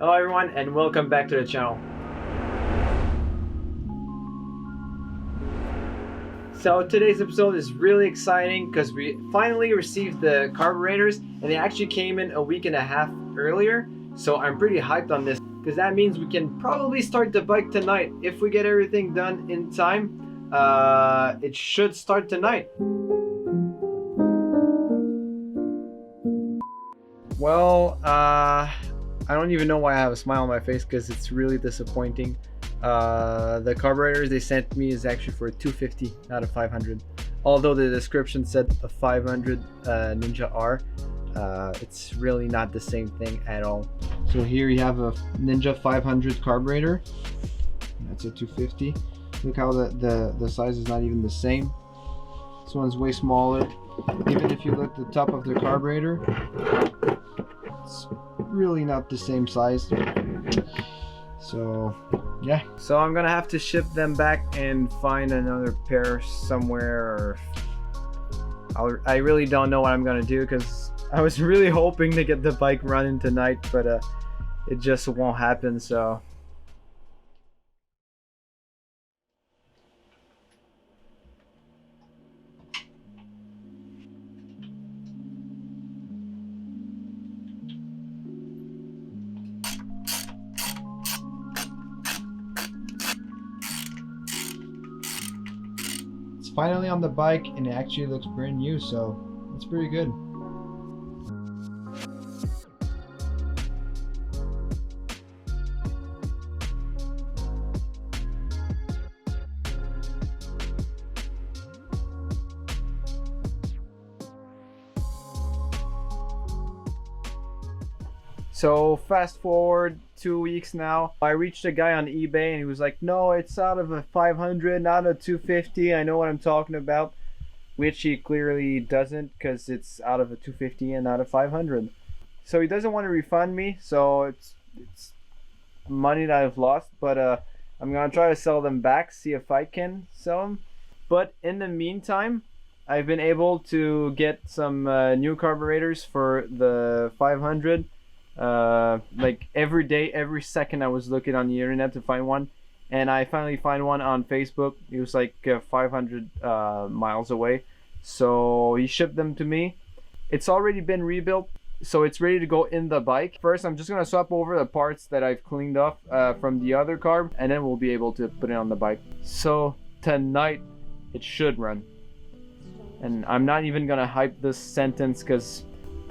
Hello everyone and welcome back to the channel. So today's episode is really exciting because we finally received the carburetors and they actually came in a week and a half earlier. So I'm pretty hyped on this because that means we can probably start the bike tonight. If we get everything done in time, it should start tonight. Well, I don't even know why I have a smile on my face because it's really disappointing. The carburetors they sent me is actually for a 250, not a 500. Although the description said a 500 Ninja R, it's really not the same thing at all. So here you have a Ninja 500 carburetor. That's a 250. Look how the size is not even the same. This one's way smaller. Even if you look at the top of the carburetor, it's really not the same size. So yeah, so I'm gonna have to ship them back and find another pair somewhere, or I really don't know what I'm gonna do because I was really hoping to get the bike running tonight, but it just won't happen. So finally on the bike and it actually looks brand new, so it's pretty good. So fast forward 2 weeks now, I reached a guy on eBay and he was like, no, it's out of a 500, not a 250. I know what I'm talking about, which he clearly doesn't because it's out of a 250 and not a 500. So he doesn't want to refund me, so it's money that I've lost, but I'm gonna try to sell them back, see if I can sell them. But in the meantime, I've been able to get some new carburetors for the 500. Like every day, every second I was looking on the internet to find one, and I finally find one on Facebook. It was like 500 miles away, so he shipped them to me. It's already been rebuilt, so it's ready to go in the bike. First I'm just gonna swap over the parts that I've cleaned off from the other carb, and then we'll be able to put it on the bike. So tonight it should run, and I'm not even gonna hype this sentence because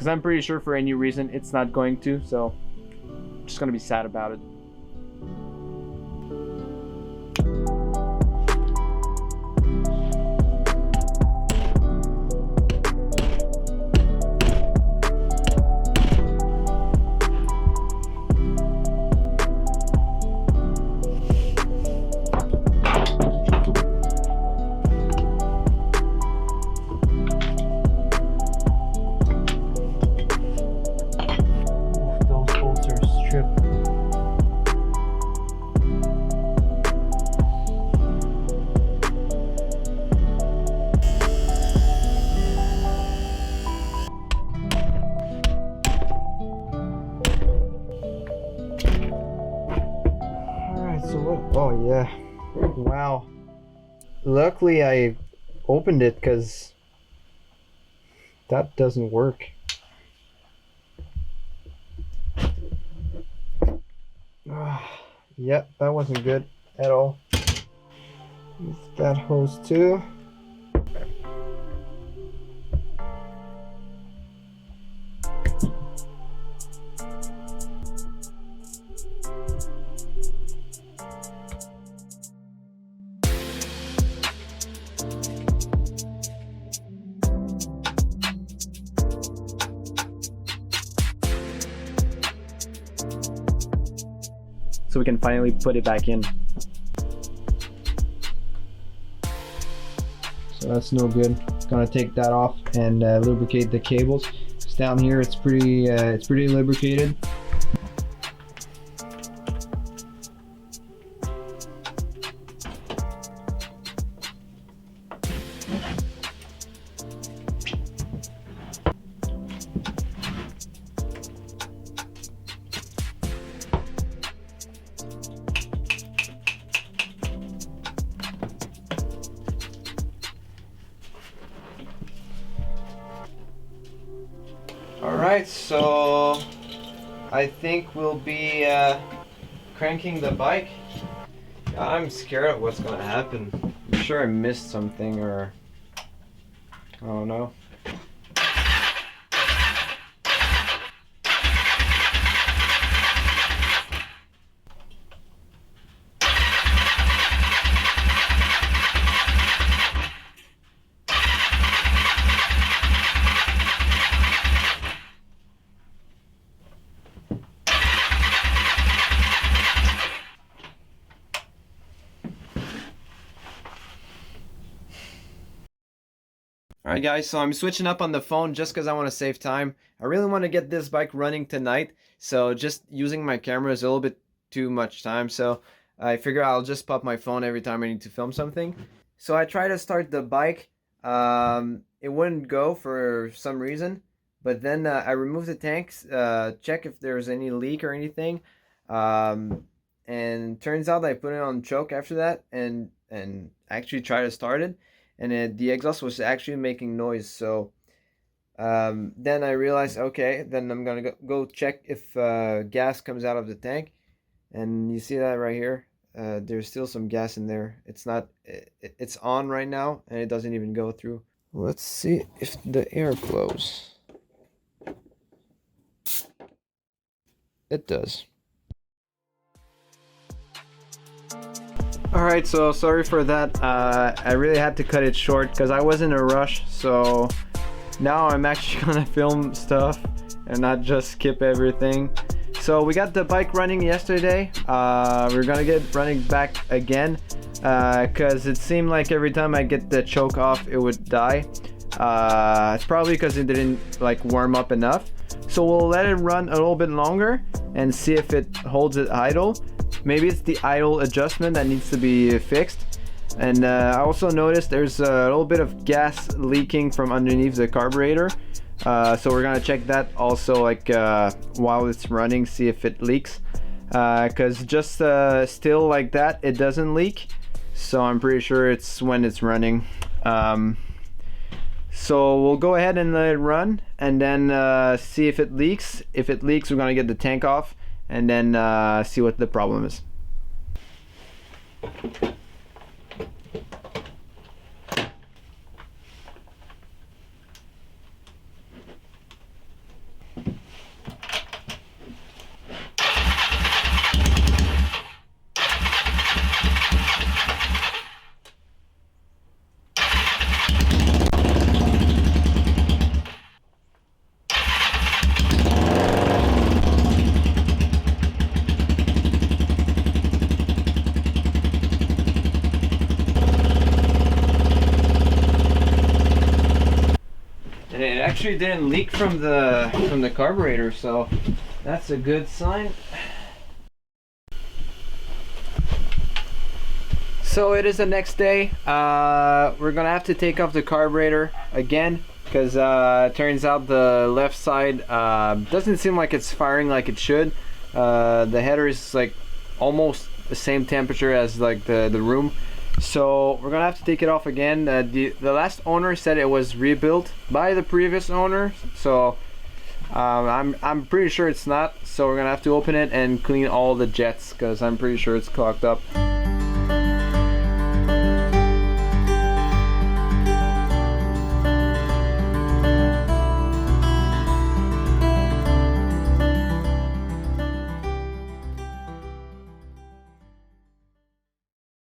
I'm pretty sure for any reason it's not going to, so I'm just gonna be sad about it. Oh yeah, wow. Luckily I opened it because that doesn't work. Yep, that wasn't good at all. Use that hose too. So we can finally put it back in. So that's no good. Gonna take that off and lubricate the cables. Because down here it's pretty lubricated. Alright, so I think we'll be cranking the bike. I'm scared of what's gonna happen. I'm sure I missed something, or I don't know. Alright guys, so I'm switching up on the phone just because I want to save time. I really want to get this bike running tonight, so just using my camera is a little bit too much time, so I figure I'll just pop my phone every time I need to film something. So I tried to start the bike, it wouldn't go for some reason, but then I removed the tanks, check if there's any leak or anything, and turns out I put it on choke after that and actually try to start it. And the exhaust was actually making noise, so then I realized, okay, then I'm gonna go check if gas comes out of the tank, and you see that right here, there's still some gas in there. It's not, it's on right now, and it doesn't even go through. Let's see if the air flows. It does. Alright, so sorry for that. I really had to cut it short because I was in a rush, so now I'm actually gonna film stuff and not just skip everything. So we got the bike running yesterday. We're gonna get running back again because it seemed like every time I get the choke off it would die. It's probably because it didn't like warm up enough. So we'll let it run a little bit longer and see if it holds it idle. Maybe it's the idle adjustment that needs to be fixed. And I also noticed there's a little bit of gas leaking from underneath the carburetor. So we're gonna check that also, like while it's running, see if it leaks. Cause just still like that, it doesn't leak. So I'm pretty sure it's when it's running. So we'll go ahead and let it run and then see if it leaks. If it leaks, we're gonna get the tank off and then see what the problem is. It actually didn't leak from the carburetor, so that's a good sign. So it is the next day. We're gonna have to take off the carburetor again because it turns out the left side doesn't seem like it's firing like it should. The header is like almost the same temperature as like the room. So we're gonna have to take it off again. The last owner said it was rebuilt by the previous owner, so I'm pretty sure it's not. So we're gonna have to open it and clean all the jets because I'm pretty sure it's clogged up.